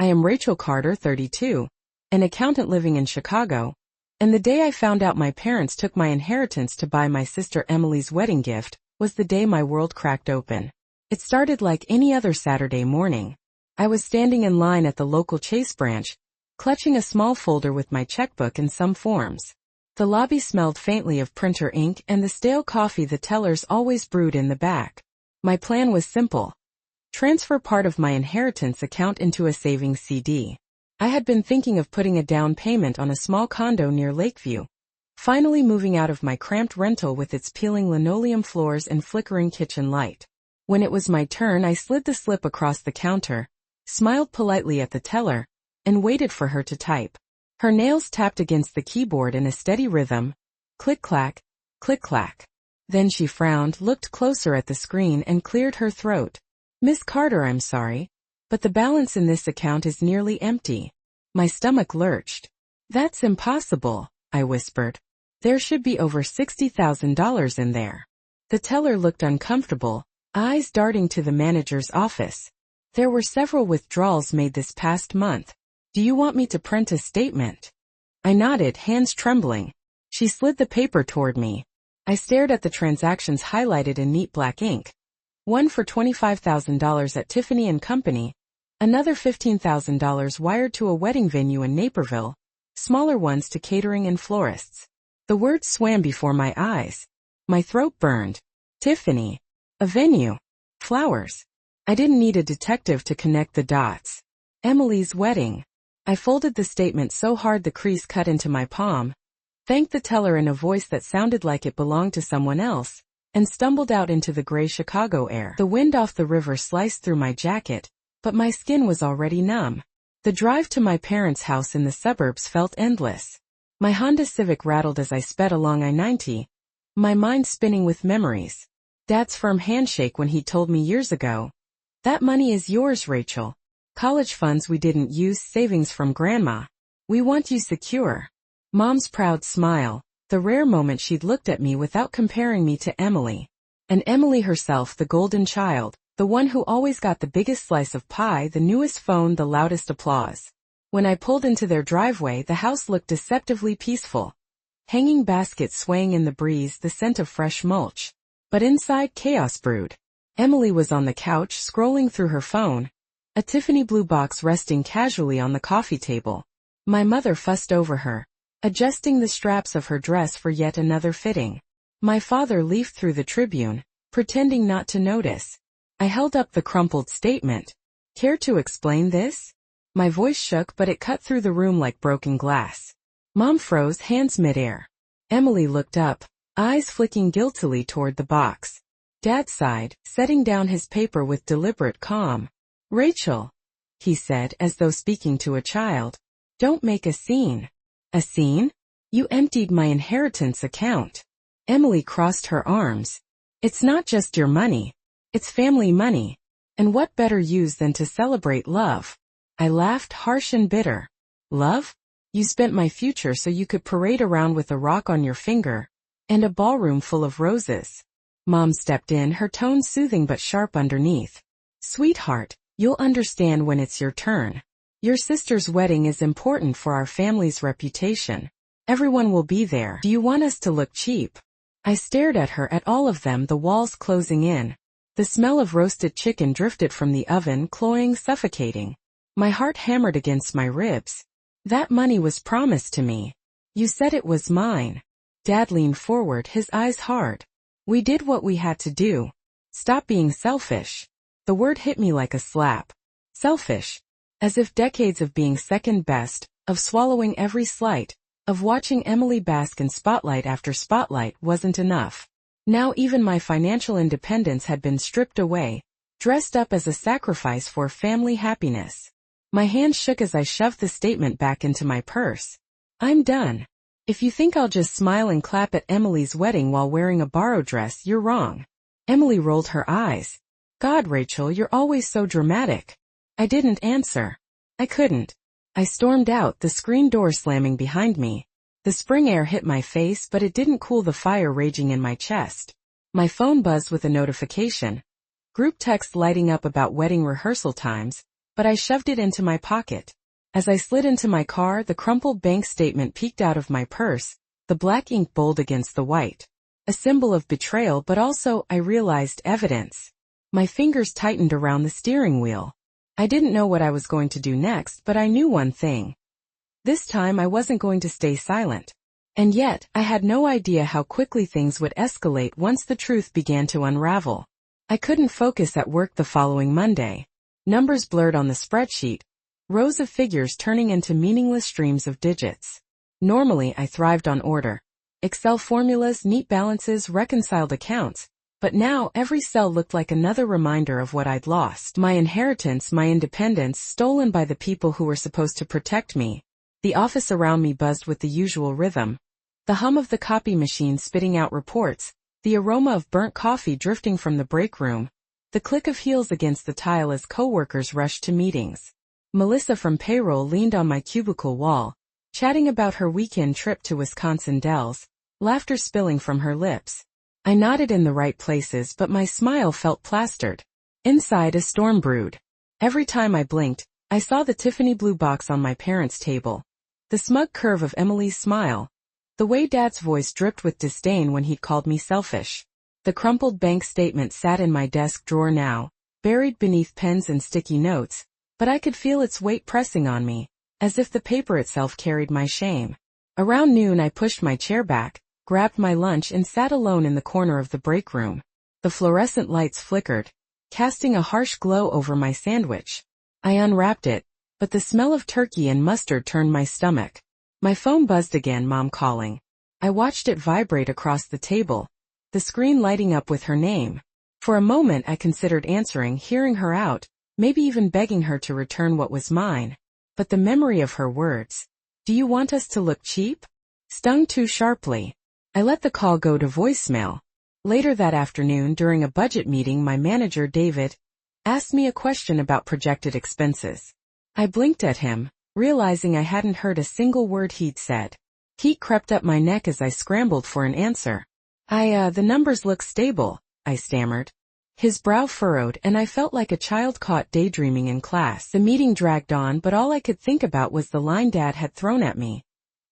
I am Rachel Carter, 32, an accountant living in Chicago, and the day I found out my parents took my inheritance to buy my sister Emily's wedding gift was the day my world cracked open. It started like any other Saturday morning. I was standing in line at the local Chase branch, clutching a small folder with my checkbook and some forms. The lobby smelled faintly of printer ink and the stale coffee the tellers always brewed in the back. My plan was simple. Transfer part of my inheritance account into a savings CD. I had been thinking of putting a down payment on a small condo near Lakeview, finally moving out of my cramped rental with its peeling linoleum floors and flickering kitchen light. When it was my turn, I slid the slip across the counter, smiled politely at the teller, and waited for her to type. Her nails tapped against the keyboard in a steady rhythm, click-clack, click-clack. Then she frowned, looked closer at the screen, and cleared her throat. "Miss Carter, I'm sorry, but the balance in this account is nearly empty." My stomach lurched. "That's impossible," I whispered. "There should be over $60,000 in there." The teller looked uncomfortable, eyes darting to the manager's office. "There were several withdrawals made this past month. Do you want me to print a statement?" I nodded, hands trembling. She slid the paper toward me. I stared at the transactions highlighted in neat black ink. One for $25,000 at Tiffany & Company, another $15,000 wired to a wedding venue in Naperville, smaller ones to catering and florists. The words swam before my eyes. My throat burned. Tiffany. A venue. Flowers. I didn't need a detective to connect the dots. Emily's wedding. I folded the statement so hard the crease cut into my palm, thanked the teller in a voice that sounded like it belonged to someone else, and stumbled out into the gray Chicago air. The wind off the river sliced through my jacket, but my skin was already numb. The drive to my parents' house in the suburbs felt endless. My Honda Civic rattled as I sped along I-90, my mind spinning with memories. Dad's firm handshake when he told me years ago, "That money is yours, Rachel. College funds we didn't use, savings from Grandma. We want you secure." Mom's proud smile, the rare moment she'd looked at me without comparing me to Emily. And Emily herself, the golden child, the one who always got the biggest slice of pie, the newest phone, the loudest applause. When I pulled into their driveway, the house looked deceptively peaceful. Hanging baskets swaying in the breeze, the scent of fresh mulch. But inside, chaos brewed. Emily was on the couch, scrolling through her phone, a Tiffany blue box resting casually on the coffee table. My mother fussed over her, adjusting the straps of her dress for yet another fitting. My father leafed through the Tribune, pretending not to notice. I held up the crumpled statement. "Care to explain this?" My voice shook, but it cut through the room like broken glass. Mom froze, hands midair. Emily looked up, eyes flicking guiltily toward the box. Dad sighed, setting down his paper with deliberate calm. "Rachel," he said, as though speaking to a child, "don't make a scene." "A scene? You emptied my inheritance account." Emily crossed her arms. "It's not just your money. It's family money. And what better use than to celebrate love?" I laughed, harsh and bitter. "Love? You spent my future so you could parade around with a rock on your finger, and a ballroom full of roses." Mom stepped in, her tone soothing but sharp underneath. "Sweetheart, you'll understand when it's your turn. Your sister's wedding is important for our family's reputation. Everyone will be there. Do you want us to look cheap?" I stared at her, at all of them, the walls closing in. The smell of roasted chicken drifted from the oven, cloying, suffocating. My heart hammered against my ribs. "That money was promised to me. You said it was mine." Dad leaned forward, his eyes hard. "We did what we had to do. Stop being selfish." The word hit me like a slap. Selfish. As if decades of being second best, of swallowing every slight, of watching Emily bask in spotlight after spotlight wasn't enough. Now even my financial independence had been stripped away, dressed up as a sacrifice for family happiness. My hand shook as I shoved the statement back into my purse. "I'm done. If you think I'll just smile and clap at Emily's wedding while wearing a borrowed dress, you're wrong." Emily rolled her eyes. "God, Rachel, you're always so dramatic." I didn't answer. I couldn't. I stormed out, the screen door slamming behind me. The spring air hit my face, but it didn't cool the fire raging in my chest. My phone buzzed with a notification. Group text lighting up about wedding rehearsal times, but I shoved it into my pocket. As I slid into my car, the crumpled bank statement peeked out of my purse, the black ink bold against the white. A symbol of betrayal, but also, I realized, evidence. My fingers tightened around the steering wheel. I didn't know what I was going to do next, but I knew one thing. This time I wasn't going to stay silent. And yet, I had no idea how quickly things would escalate once the truth began to unravel. I couldn't focus at work the following Monday. Numbers blurred on the spreadsheet, rows of figures turning into meaningless streams of digits. Normally, I thrived on order. Excel formulas, neat balances, reconciled accounts. But now, every cell looked like another reminder of what I'd lost. My inheritance, my independence, stolen by the people who were supposed to protect me. The office around me buzzed with the usual rhythm. The hum of the copy machine spitting out reports, the aroma of burnt coffee drifting from the break room, the click of heels against the tile as coworkers rushed to meetings. Melissa from payroll leaned on my cubicle wall, chatting about her weekend trip to Wisconsin Dells, laughter spilling from her lips. I nodded in the right places, but my smile felt plastered. Inside, a storm brewed. Every time I blinked, I saw the Tiffany blue box on my parents' table. The smug curve of Emily's smile. The way Dad's voice dripped with disdain when he'd called me selfish. The crumpled bank statement sat in my desk drawer now, buried beneath pens and sticky notes, but I could feel its weight pressing on me, as if the paper itself carried my shame. Around noon I pushed my chair back, grabbed my lunch and sat alone in the corner of the break room. The fluorescent lights flickered, casting a harsh glow over my sandwich. I unwrapped it, but the smell of turkey and mustard turned my stomach. My phone buzzed again, Mom calling. I watched it vibrate across the table, the screen lighting up with her name. For a moment I considered answering, hearing her out, maybe even begging her to return what was mine. But the memory of her words, "Do you want us to look cheap?" stung too sharply. I let the call go to voicemail. Later that afternoon, during a budget meeting, my manager, David, asked me a question about projected expenses. I blinked at him, realizing I hadn't heard a single word he'd said. Heat crept up my neck as I scrambled for an answer. The numbers look stable, I stammered. His brow furrowed, and I felt like a child caught daydreaming in class. The meeting dragged on, but all I could think about was the line Dad had thrown at me.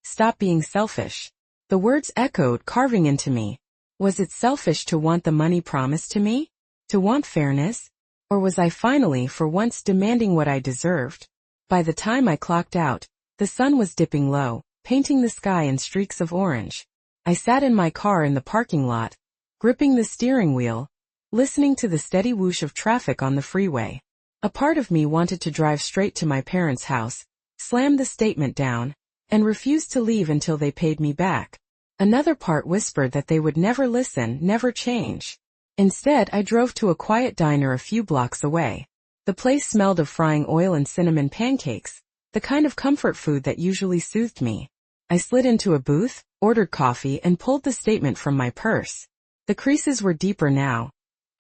Stop being selfish. The words echoed, carving into me. Was it selfish to want the money promised to me? To want fairness? Or was I finally, for once, demanding what I deserved? By the time I clocked out, the sun was dipping low, painting the sky in streaks of orange. I sat in my car in the parking lot, gripping the steering wheel, listening to the steady whoosh of traffic on the freeway. A part of me wanted to drive straight to my parents' house, slam the statement down, and refuse to leave until they paid me back. Another part whispered that they would never listen, never change. Instead, I drove to a quiet diner a few blocks away. The place smelled of frying oil and cinnamon pancakes, the kind of comfort food that usually soothed me. I slid into a booth, ordered coffee, and pulled the statement from my purse. The creases were deeper now,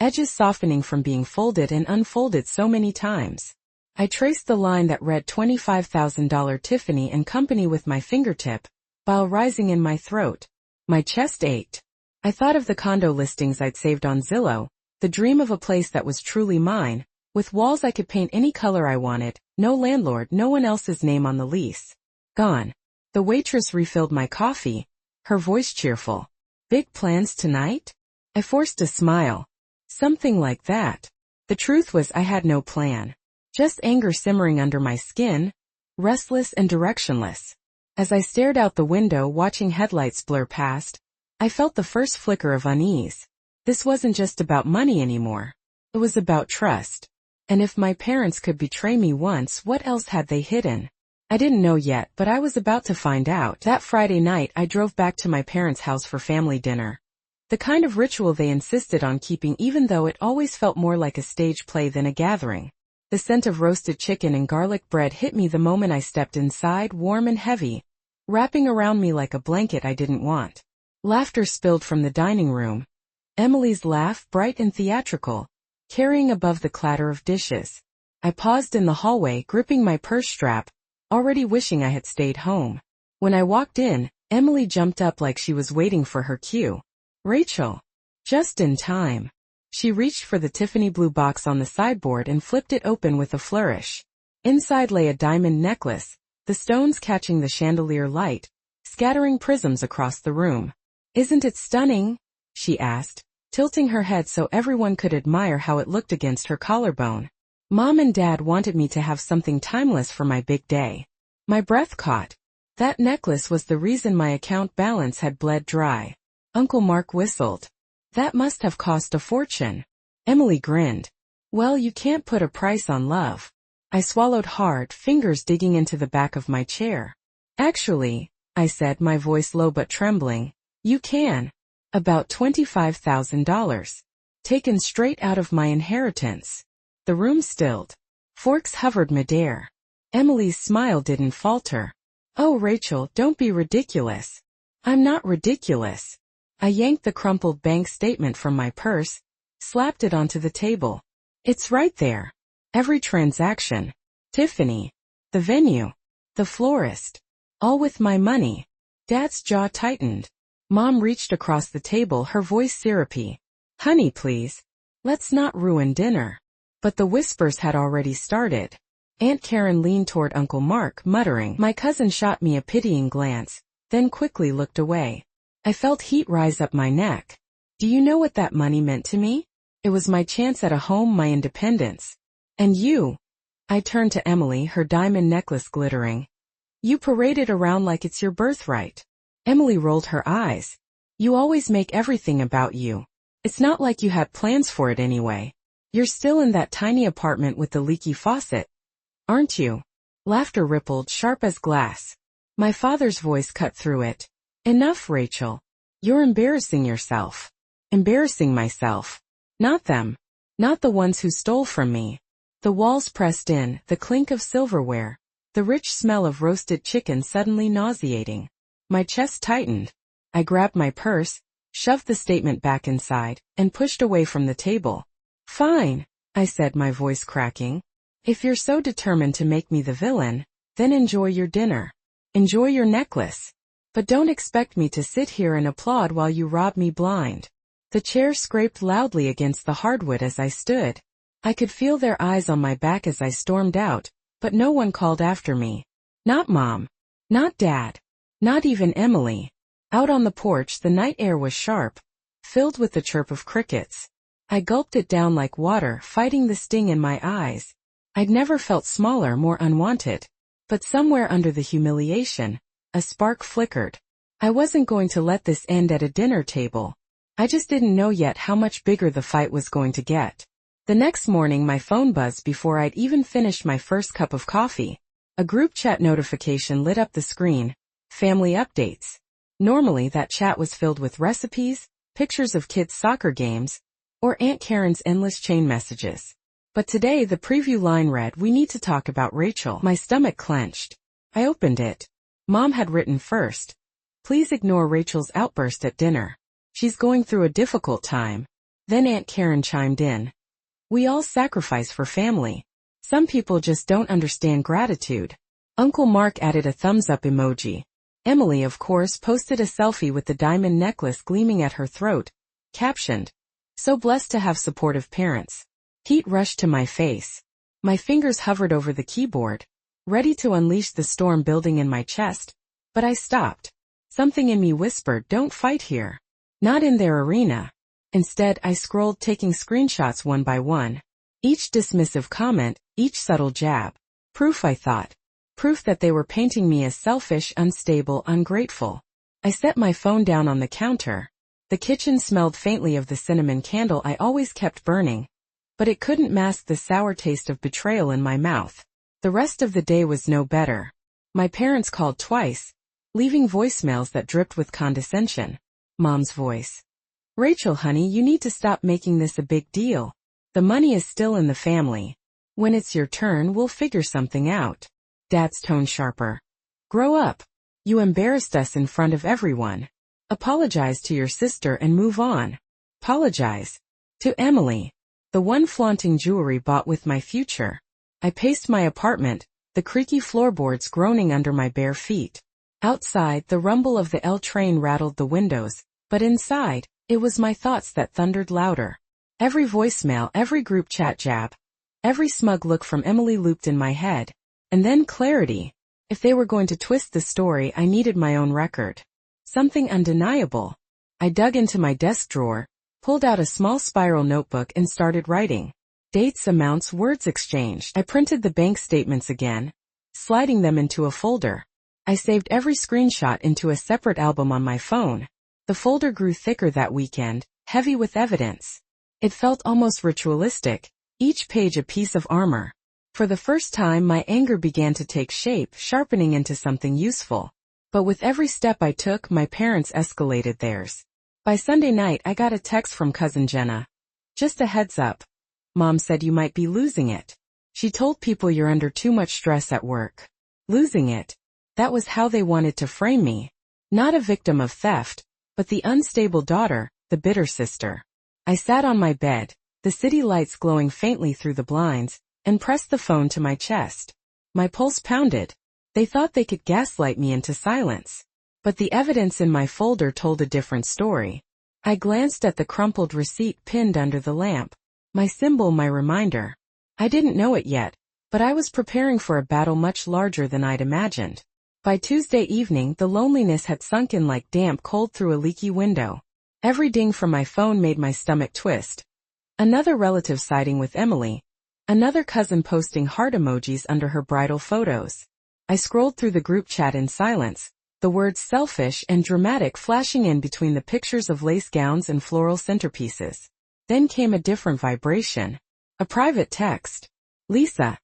edges softening from being folded and unfolded so many times. I traced the line that read $25,000 Tiffany and Company with my fingertip, bile rising in my throat. My chest ached. I thought of the condo listings I'd saved on Zillow, the dream of a place that was truly mine, with walls I could paint any color I wanted, no landlord, no one else's name on the lease. Gone. The waitress refilled my coffee, her voice cheerful. Big plans tonight? I forced a smile. Something like that. The truth was I had no plan. Just anger simmering under my skin, restless and directionless. As I stared out the window watching headlights blur past, I felt the first flicker of unease. This wasn't just about money anymore. It was about trust. And if my parents could betray me once, what else had they hidden? I didn't know yet, but I was about to find out. That Friday night I drove back to my parents' house for family dinner. The kind of ritual they insisted on keeping, even though it always felt more like a stage play than a gathering. The scent of roasted chicken and garlic bread hit me the moment I stepped inside, warm and heavy, wrapping around me like a blanket I didn't want. Laughter spilled from the dining room. Emily's laugh, bright and theatrical, carrying above the clatter of dishes. I paused in the hallway, gripping my purse strap, already wishing I had stayed home. When I walked in, Emily jumped up like she was waiting for her cue. Rachel. Just in time. She reached for the Tiffany blue box on the sideboard and flipped it open with a flourish. Inside lay a diamond necklace, the stones catching the chandelier light, scattering prisms across the room. "Isn't it stunning?" she asked, tilting her head so everyone could admire how it looked against her collarbone. Mom and Dad wanted me to have something timeless for my big day. My breath caught. That necklace was the reason my account balance had bled dry. Uncle Mark whistled. "That must have cost a fortune." Emily grinned. "Well, you can't put a price on love." I swallowed hard, fingers digging into the back of my chair. "Actually," I said, my voice low but trembling, "you can. About $25,000. Taken straight out of my inheritance." The room stilled. Forks hovered midair. Emily's smile didn't falter. "Oh, Rachel, don't be ridiculous." "I'm not ridiculous." I yanked the crumpled bank statement from my purse, slapped it onto the table. "It's right there. Every transaction. Tiffany. The venue. The florist. All with my money." Dad's jaw tightened. Mom reached across the table, her voice syrupy. "Honey, please. Let's not ruin dinner." But the whispers had already started. Aunt Karen leaned toward Uncle Mark, muttering. My cousin shot me a pitying glance, then quickly looked away. I felt heat rise up my neck. "Do you know what that money meant to me? It was my chance at a home, my independence. And you." I turned to Emily, her diamond necklace glittering. "You parade it around like it's your birthright." Emily rolled her eyes. "You always make everything about you. It's not like you had plans for it anyway. You're still in that tiny apartment with the leaky faucet, aren't you?" Laughter rippled, sharp as glass. My father's voice cut through it. "Enough, Rachel. You're embarrassing yourself." "Embarrassing myself. Not them. Not the ones who stole from me." The walls pressed in, the clink of silverware, the rich smell of roasted chicken suddenly nauseating. My chest tightened. I grabbed my purse, shoved the statement back inside, and pushed away from the table. "Fine," I said, my voice cracking. "If you're so determined to make me the villain, then enjoy your dinner. Enjoy your necklace. But don't expect me to sit here and applaud while you rob me blind." The chair scraped loudly against the hardwood as I stood. I could feel their eyes on my back as I stormed out, but no one called after me. Not Mom. Not Dad. Not even Emily. Out on the porch, the night air was sharp, filled with the chirp of crickets. I gulped it down like water, fighting the sting in my eyes. I'd never felt smaller, more unwanted. But somewhere under the humiliation, a spark flickered. I wasn't going to let this end at a dinner table. I just didn't know yet how much bigger the fight was going to get. The next morning my phone buzzed before I'd even finished my first cup of coffee. A group chat notification lit up the screen. Family updates. Normally that chat was filled with recipes, pictures of kids' soccer games, or Aunt Karen's endless chain messages. But today the preview line read, "We need to talk about Rachel." My stomach clenched. I opened it. Mom had written first. "Please ignore Rachel's outburst at dinner. She's going through a difficult time." Then Aunt Karen chimed in. "We all sacrifice for family. Some people just don't understand gratitude." Uncle Mark added a thumbs-up emoji. Emily, of course, posted a selfie with the diamond necklace gleaming at her throat, captioned, "So blessed to have supportive parents." Heat rushed to my face. My fingers hovered over the keyboard, ready to unleash the storm building in my chest, but I stopped. Something in me whispered, "Don't fight here. Not in their arena." Instead, I scrolled, taking screenshots one by one. Each dismissive comment, each subtle jab. Proof, I thought. Proof that they were painting me as selfish, unstable, ungrateful. I set my phone down on the counter. The kitchen smelled faintly of the cinnamon candle I always kept burning, but it couldn't mask the sour taste of betrayal in my mouth. The rest of the day was no better. My parents called twice, leaving voicemails that dripped with condescension. Mom's voice. "Rachel, honey, you need to stop making this a big deal. The money is still in the family. When it's your turn, we'll figure something out." Dad's tone sharper. "Grow up. You embarrassed us in front of everyone. Apologize to your sister and move on." Apologize. To Emily. The one flaunting jewelry bought with my future. I paced my apartment, the creaky floorboards groaning under my bare feet. Outside, the rumble of the L train rattled the windows, but inside, it was my thoughts that thundered louder. Every voicemail, every group chat jab, Every smug look from Emily looped in my head. And then clarity. If they were going to twist the story, I needed my own record. Something undeniable. I dug into my desk drawer, pulled out a small spiral notebook and started writing. Dates, amounts, words exchanged. I printed the bank statements again, sliding them into a folder. I saved every screenshot into a separate album on my phone. The folder grew thicker that weekend, heavy with evidence. It felt almost ritualistic, each page a piece of armor. For the first time, my anger began to take shape, sharpening into something useful. But with every step I took, my parents escalated theirs. By Sunday night, I got a text from cousin Jenna. Just a heads up. Mom said you might be losing it. She told people you're under too much stress at work. Losing it. That was how they wanted to frame me. Not a victim of theft, but the unstable daughter, the bitter sister. I sat on my bed, the city lights glowing faintly through the blinds, and pressed the phone to my chest. My pulse pounded. They thought they could gaslight me into silence. But the evidence in my folder told a different story. I glanced at the crumpled receipt pinned under the lamp. My symbol, my reminder. I didn't know it yet, but I was preparing for a battle much larger than I'd imagined. By Tuesday evening, the loneliness had sunk in like damp cold through a leaky window. Every ding from my phone made my stomach twist. Another relative siding with Emily. Another cousin posting heart emojis under her bridal photos. I scrolled through the group chat in silence, the words selfish and dramatic flashing in between the pictures of lace gowns and floral centerpieces. Then came a different vibration. A private text. Lisa.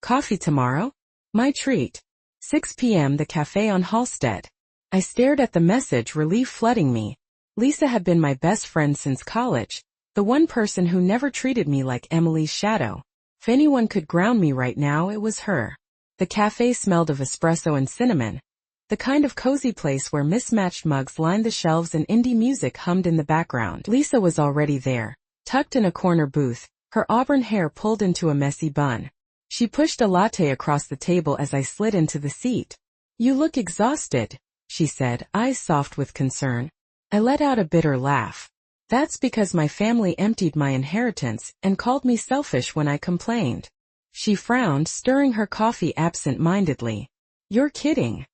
Coffee tomorrow? My treat. 6 p.m. The cafe on Halstead. I stared at the message, relief flooding me. Lisa had been my best friend since college, the one person who never treated me like Emily's shadow. If anyone could ground me right now, it was her. The cafe smelled of espresso and cinnamon. The kind of cozy place where mismatched mugs lined the shelves and indie music hummed in the background. Lisa was already there, tucked in a corner booth, her auburn hair pulled into a messy bun. She pushed a latte across the table as I slid into the seat. You look exhausted, she said, eyes soft with concern. I let out a bitter laugh. That's because my family emptied my inheritance and called me selfish when I complained. She frowned, stirring her coffee absent-mindedly. You're kidding.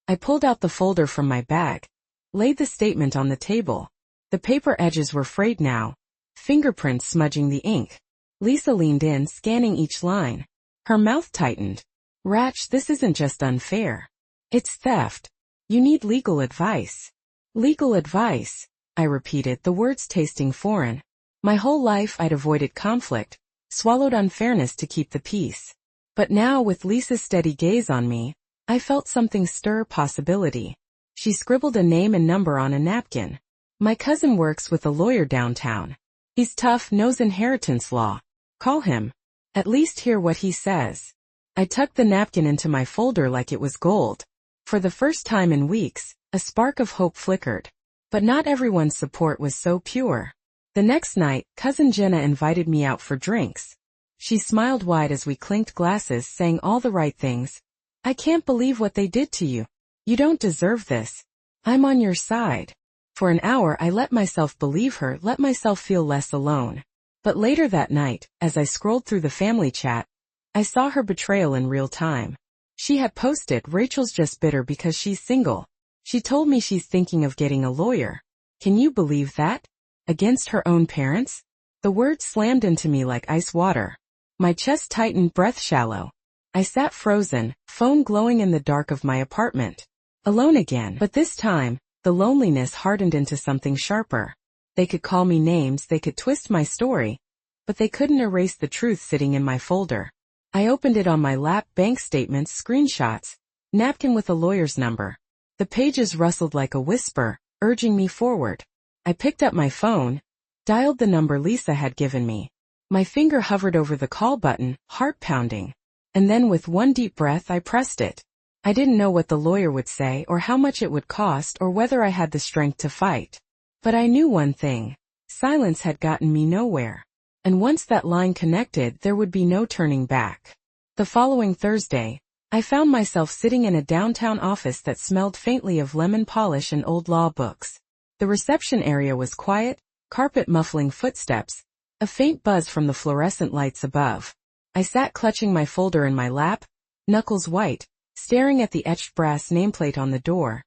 I pulled out the folder from my bag, laid the statement on the table. The paper edges were frayed now, fingerprints smudging the ink. Lisa leaned in, scanning each line. Her mouth tightened. Ratch, this isn't just unfair. It's theft. You need legal advice. Legal advice, I repeated, the words tasting foreign. My whole life I'd avoided conflict, swallowed unfairness to keep the peace. But now, with Lisa's steady gaze on me, I felt something stir, possibility. She scribbled a name and number on a napkin. My cousin works with a lawyer downtown. He's tough, knows inheritance law. Call him. At least hear what he says. I tucked the napkin into my folder like it was gold. For the first time in weeks, a spark of hope flickered. But not everyone's support was so pure. The next night, cousin Jenna invited me out for drinks. She smiled wide as we clinked glasses, saying all the right things. I can't believe what they did to you. You don't deserve this. I'm on your side. For an hour I let myself believe her, let myself feel less alone. But later that night, as I scrolled through the family chat, I saw her betrayal in real time. She had posted, Rachel's just bitter because she's single. She told me she's thinking of getting a lawyer. Can you believe that? Against her own parents? The words slammed into me like ice water. My chest tightened, breath shallow. I sat frozen, phone glowing in the dark of my apartment. Alone again, but this time, the loneliness hardened into something sharper. They could call me names, they could twist my story, but they couldn't erase the truth sitting in my folder. I opened it on my lap, bank statements, screenshots, napkin with a lawyer's number. The pages rustled like a whisper, urging me forward. I picked up my phone, dialed the number Lisa had given me. My finger hovered over the call button, heart pounding. And then with one deep breath I pressed it. I didn't know what the lawyer would say or how much it would cost or whether I had the strength to fight. But I knew one thing. Silence had gotten me nowhere. And once that line connected, there would be no turning back. The following Thursday, I found myself sitting in a downtown office that smelled faintly of lemon polish and old law books. The reception area was quiet, carpet muffling footsteps, a faint buzz from the fluorescent lights above. I sat clutching my folder in my lap, knuckles white, staring at the etched brass nameplate on the door.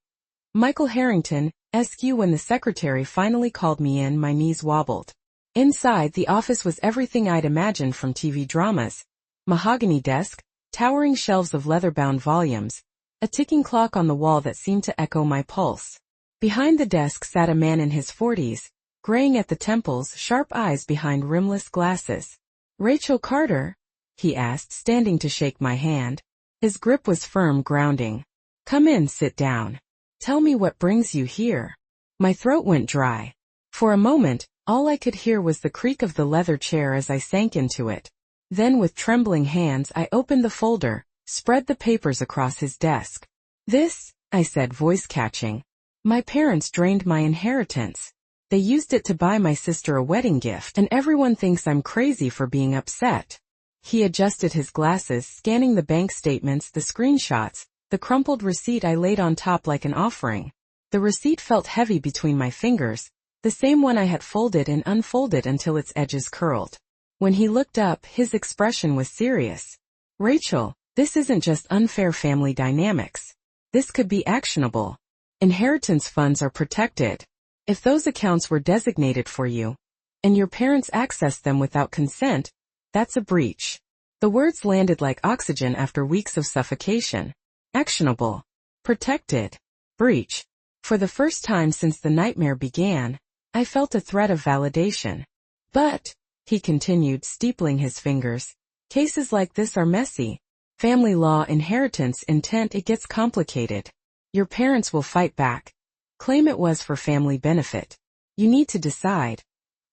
Michael Harrington, SQ. When the secretary finally called me in, my knees wobbled. Inside, the office was everything I'd imagined from TV dramas. Mahogany desk, towering shelves of leather-bound volumes, a ticking clock on the wall that seemed to echo my pulse. Behind the desk sat a man in his 40s, graying at the temples, sharp eyes behind rimless glasses. "Rachel Carter?" he asked, standing to shake my hand. His grip was firm, grounding. "Come in, sit down. Tell me what brings you here." My throat went dry. For a moment, all I could hear was the creak of the leather chair as I sank into it. Then with trembling hands I opened the folder, spread the papers across his desk. "This," I said, voice catching. "My parents drained my inheritance. They used it to buy my sister a wedding gift, and everyone thinks I'm crazy for being upset." He adjusted his glasses, scanning the bank statements, the screenshots, the crumpled receipt I laid on top like an offering. The receipt felt heavy between my fingers, the same one I had folded and unfolded until its edges curled. When he looked up, his expression was serious. "Rachel, this isn't just unfair family dynamics. This could be actionable. Inheritance funds are protected. If those accounts were designated for you, and your parents accessed them without consent, that's a breach." The words landed like oxygen after weeks of suffocation. Actionable. Protected. Breach. For the first time since the nightmare began, I felt a threat of validation. "But," he continued, steepling his fingers, "cases like this are messy. Family law, inheritance, intent, it gets complicated. Your parents will fight back. Claim it was for family benefit. You need to decide.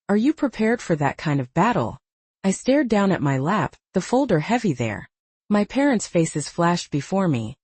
Are you prepared for that kind of battle?" I stared down at my lap, the folder heavy there. My parents' faces flashed before me.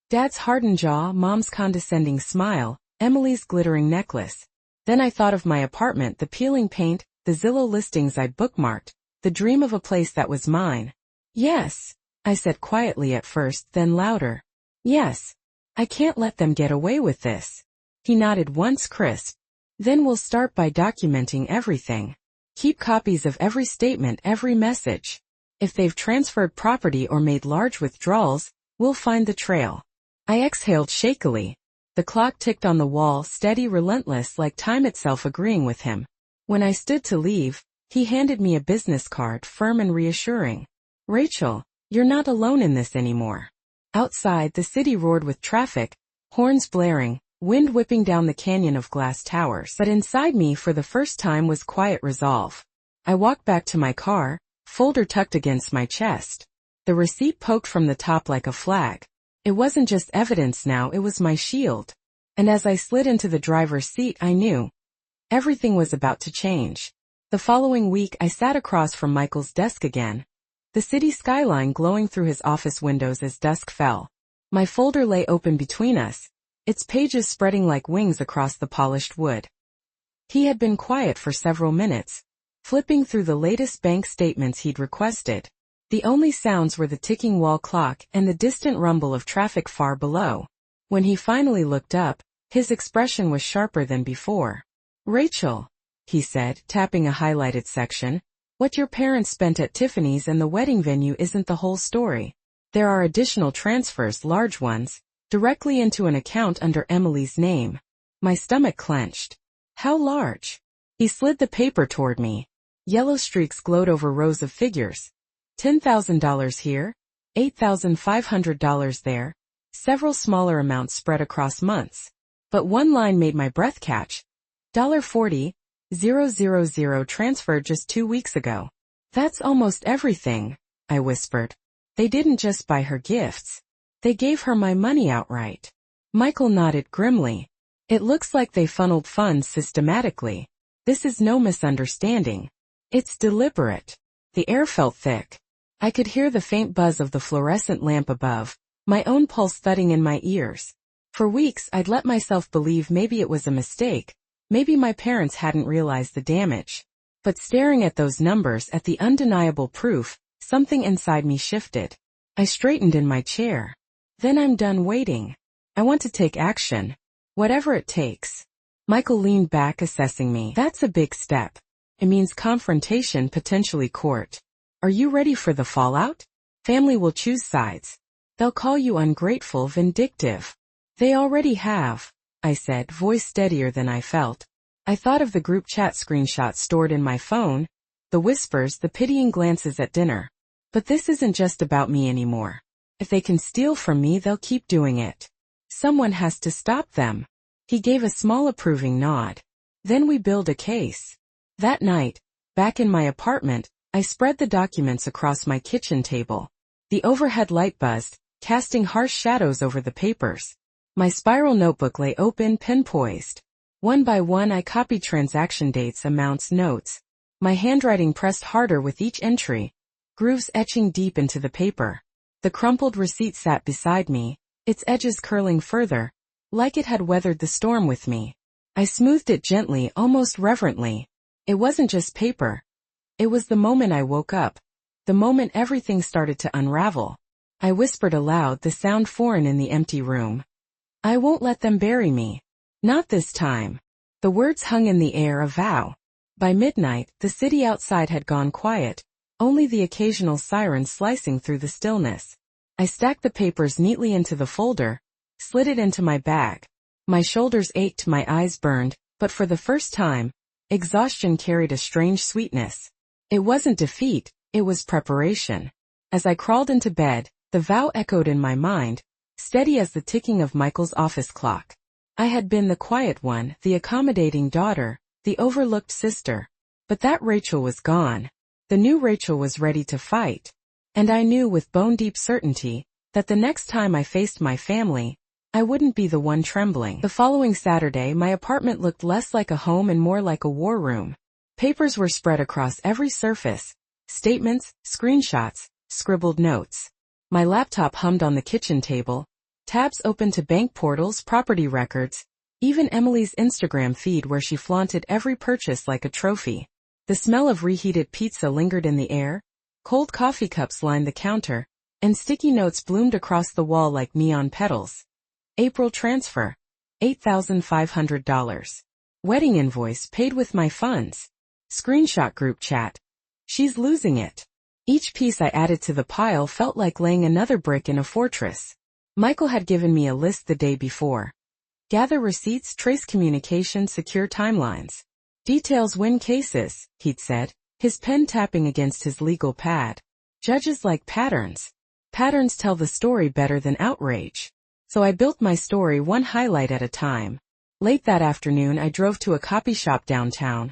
Dad's hardened jaw, Mom's condescending smile, Emily's glittering necklace. Then I thought of my apartment, the peeling paint, the Zillow listings I'd bookmarked, the dream of a place that was mine. "Yes," I said quietly at first, then louder. "Yes. I can't let them get away with this." He nodded once, crisp. "Then we'll start by documenting everything. Keep copies of every statement, every message. If they've transferred property or made large withdrawals, we'll find the trail." I exhaled shakily. The clock ticked on the wall, steady, relentless, like time itself agreeing with him. When I stood to leave, he handed me a business card, firm and reassuring. "Rachel, you're not alone in this anymore." Outside, the city roared with traffic, horns blaring, wind whipping down the canyon of glass towers. But inside me, for the first time, was quiet resolve. I walked back to my car, folder tucked against my chest. The receipt poked from the top like a flag. It wasn't just evidence now, it was my shield. And as I slid into the driver's seat, I knew everything was about to change. The following week, I sat across from Michael's desk again, the city skyline glowing through his office windows as dusk fell. My folder lay open between us, its pages spreading like wings across the polished wood. He had been quiet for several minutes, flipping through the latest bank statements he'd requested. The only sounds were the ticking wall clock and the distant rumble of traffic far below. When he finally looked up, his expression was sharper than before. "Rachel," he said, tapping a highlighted section, "what your parents spent at Tiffany's and the wedding venue isn't the whole story. There are additional transfers, large ones, directly into an account under Emily's name." My stomach clenched. "How large?" He slid the paper toward me. Yellow streaks glowed over rows of figures. $10,000 here, $8,500 there, several smaller amounts spread across months. But one line made my breath catch. $40,000 transferred just 2 weeks ago. "That's almost everything," I whispered. "They didn't just buy her gifts. They gave her my money outright." Michael nodded grimly. "It looks like they funneled funds systematically. This is no misunderstanding. It's deliberate." The air felt thick. I could hear the faint buzz of the fluorescent lamp above, my own pulse thudding in my ears. For weeks I'd let myself believe maybe it was a mistake, maybe my parents hadn't realized the damage. But staring at those numbers, at the undeniable proof, something inside me shifted. I straightened in my chair. "Then I'm done waiting. I want to take action. Whatever it takes." Michael leaned back, assessing me. "That's a big step. It means confrontation, potentially court. Are you ready for the fallout? Family will choose sides. They'll call you ungrateful, vindictive. They already have, I said, voice steadier than I felt. I thought of the group chat screenshots stored in my phone, the whispers, the pitying glances at dinner. But this isn't just about me anymore. If they can steal from me, they'll keep doing it. Someone has to stop them. He gave a small approving nod. Then we build a case. That night, back in my apartment, I spread the documents across my kitchen table. The overhead light buzzed, casting harsh shadows over the papers. My spiral notebook lay open, pen poised. One by one I copied transaction dates, amounts, notes. My handwriting pressed harder with each entry, grooves etching deep into the paper. The crumpled receipt sat beside me, its edges curling further, like it had weathered the storm with me. I smoothed it gently, almost reverently. It wasn't just paper. It was the moment I woke up, the moment everything started to unravel. I whispered aloud, the sound foreign in the empty room. I won't let them bury me. Not this time. The words hung in the air, a vow. By midnight, the city outside had gone quiet, only the occasional siren slicing through the stillness. I stacked the papers neatly into the folder, slid it into my bag. My shoulders ached, my eyes burned, but for the first time, exhaustion carried a strange sweetness. It wasn't defeat, it was preparation. As I crawled into bed, the vow echoed in my mind, steady as the ticking of Michael's office clock. I had been the quiet one, the accommodating daughter, the overlooked sister. But that Rachel was gone. The new Rachel was ready to fight. And I knew with bone-deep certainty that the next time I faced my family, I wouldn't be the one trembling. The following Saturday, my apartment looked less like a home and more like a war room. Papers were spread across every surface. Statements, screenshots, scribbled notes. My laptop hummed on the kitchen table. Tabs open to bank portals, property records, even Emily's Instagram feed where she flaunted every purchase like a trophy. The smell of reheated pizza lingered in the air, cold coffee cups lined the counter, and sticky notes bloomed across the wall like neon petals. April transfer, $8,500. Wedding invoice paid with my funds. Screenshot group chat. She's losing it. Each piece I added to the pile felt like laying another brick in a fortress. Michael had given me a list the day before. Gather receipts, trace communication, secure timelines. Details win cases, he'd said, his pen tapping against his legal pad. Judges like patterns. Patterns tell the story better than outrage. So I built my story one highlight at a time. Late that afternoon I drove to a copy shop downtown.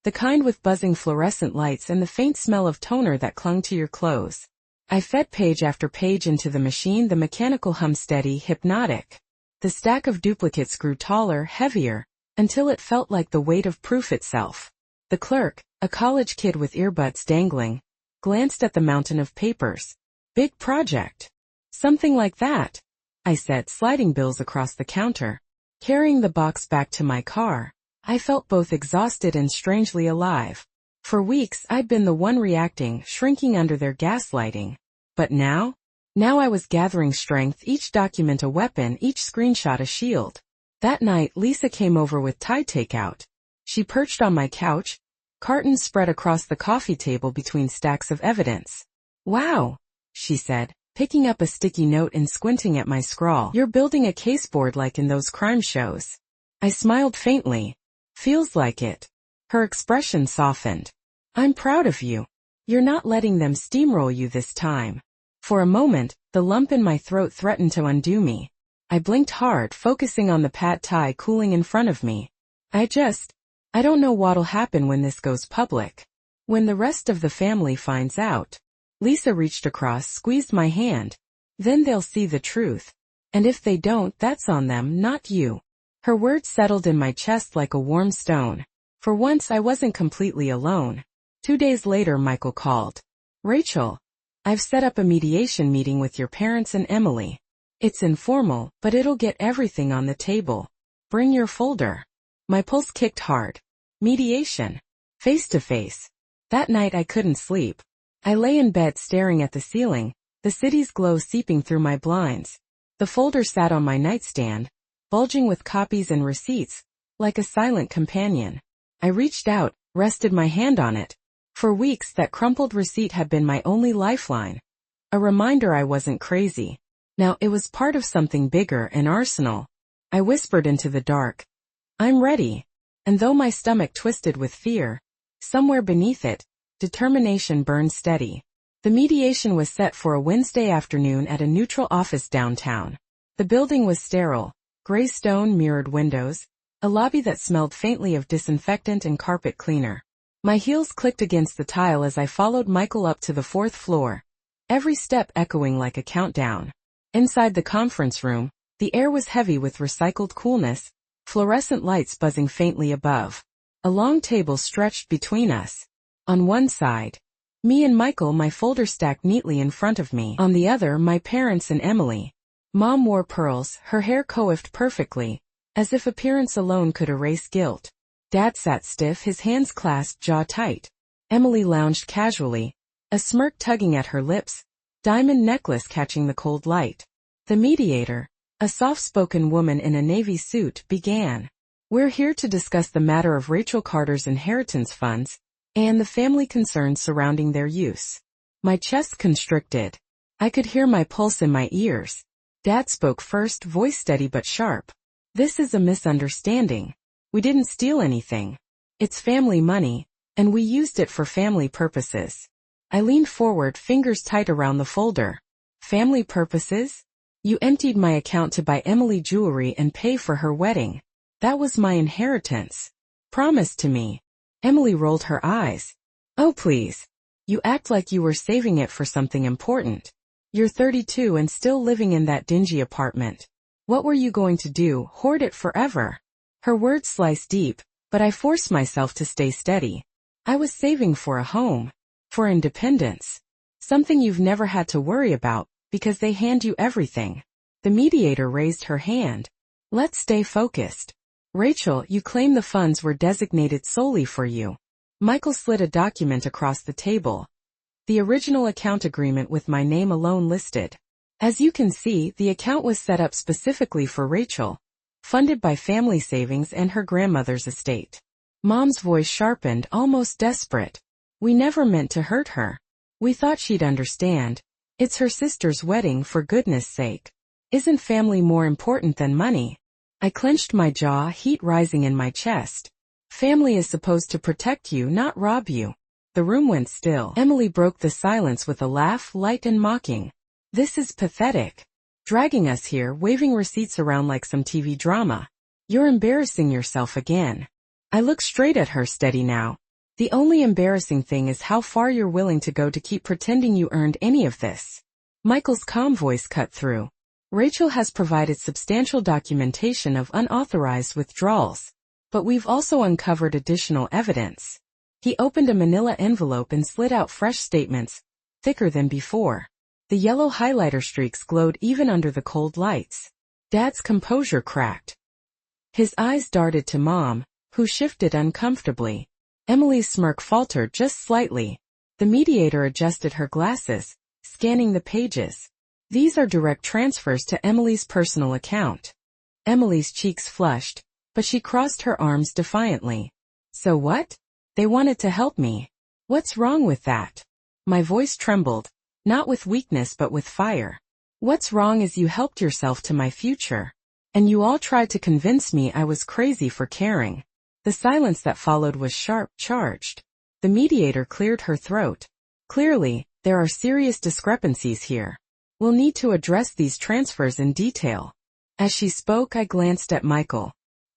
The kind with buzzing fluorescent lights and the faint smell of toner that clung to your clothes. I fed page after page into the machine, the mechanical hum steady, hypnotic. The stack of duplicates grew taller, heavier, until it felt like the weight of proof itself. The clerk, a college kid with earbuds dangling, glanced at the mountain of papers. Big project. Something like that, I said, sliding bills across the counter. Carrying the box back to my car, I felt both exhausted and strangely alive. For weeks I'd been the one reacting, shrinking under their gaslighting. But now I was gathering strength, each document a weapon, each screenshot a shield. That night Lisa came over with Thai takeout. She perched on my couch, cartons spread across the coffee table between stacks of evidence. Wow, she said, picking up a sticky note and squinting at my scrawl. You're building a caseboard like in those crime shows. I smiled faintly. Feels like it. Her expression softened. I'm proud of you. You're not letting them steamroll you this time. For a moment, the lump in my throat threatened to undo me. I blinked hard, focusing on the pad thai cooling in front of me. I don't know what'll happen when this goes public. When the rest of the family finds out. Lisa reached across, squeezed my hand. Then they'll see the truth. And if they don't, that's on them, not you. Her words settled in my chest like a warm stone. For once I wasn't completely alone. 2 days later Michael called. Rachel, I've set up a mediation meeting with your parents and Emily. It's informal, but it'll get everything on the table. Bring your folder. My pulse kicked hard. Mediation. Face to face. That night I couldn't sleep. I lay in bed staring at the ceiling, the city's glow seeping through my blinds. The folder sat on my nightstand, bulging with copies and receipts, like a silent companion. I reached out, rested my hand on it. For weeks that crumpled receipt had been my only lifeline. A reminder I wasn't crazy. Now it was part of something bigger, an arsenal. I whispered into the dark. I'm ready. And though my stomach twisted with fear, somewhere beneath it, determination burned steady. The mediation was set for a Wednesday afternoon at a neutral office downtown. The building was sterile, gray stone mirrored windows, a lobby that smelled faintly of disinfectant and carpet cleaner. My heels clicked against the tile as I followed Michael up to the 4th floor, every step echoing like a countdown. Inside the conference room, the air was heavy with recycled coolness, fluorescent lights buzzing faintly above. A long table stretched between us. On one side, me and Michael, my folder stacked neatly in front of me. On the other, my parents and Emily. Mom wore pearls, her hair coiffed perfectly, as if appearance alone could erase guilt. Dad sat stiff, his hands clasped, jaw tight. Emily lounged casually, a smirk tugging at her lips, diamond necklace catching the cold light. The mediator, a soft-spoken woman in a navy suit, began. We're here to discuss the matter of Rachel Carter's inheritance funds and the family concerns surrounding their use. My chest constricted. I could hear my pulse in my ears. Dad spoke first, voice steady but sharp. This is a misunderstanding. We didn't steal anything. It's family money, and we used it for family purposes. I leaned forward, fingers tight around the folder. Family purposes? You emptied my account to buy Emily jewelry and pay for her wedding. That was my inheritance. Promised to me. Emily rolled her eyes. Oh please. You act like you were saving it for something important. You're 32 and still living in that dingy apartment. What were you going to do, hoard it forever? Her words sliced deep, but I forced myself to stay steady. I was saving for a home. For independence. Something you've never had to worry about, because they hand you everything. The mediator raised her hand. Let's stay focused. Rachel, you claim the funds were designated solely for you. Michael slid a document across the table. The original account agreement with my name alone listed. As you can see, the account was set up specifically for Rachel, funded by family savings and her grandmother's estate. Mom's voice sharpened, almost desperate. We never meant to hurt her. We thought she'd understand. It's her sister's wedding, for goodness sake. Isn't family more important than money? I clenched my jaw, heat rising in my chest. Family is supposed to protect you, not rob you. The room went still. Emily broke the silence with a laugh, light and mocking. This is pathetic. Dragging us here, waving receipts around like some TV drama. You're embarrassing yourself again. I looked straight at her, steady now. The only embarrassing thing is how far you're willing to go to keep pretending you earned any of this. Michael's calm voice cut through. Rachel has provided substantial documentation of unauthorized withdrawals, but we've also uncovered additional evidence. He opened a manila envelope and slid out fresh statements, thicker than before. The yellow highlighter streaks glowed even under the cold lights. Dad's composure cracked. His eyes darted to Mom, who shifted uncomfortably. Emily's smirk faltered just slightly. The mediator adjusted her glasses, scanning the pages. These are direct transfers to Emily's personal account. Emily's cheeks flushed, but she crossed her arms defiantly. So what? They wanted to help me. What's wrong with that? My voice trembled, not with weakness but with fire. What's wrong is you helped yourself to my future. And you all tried to convince me I was crazy for caring. The silence that followed was sharp, charged. The mediator cleared her throat. Clearly, there are serious discrepancies here. We'll need to address these transfers in detail. As she spoke, I glanced at Michael.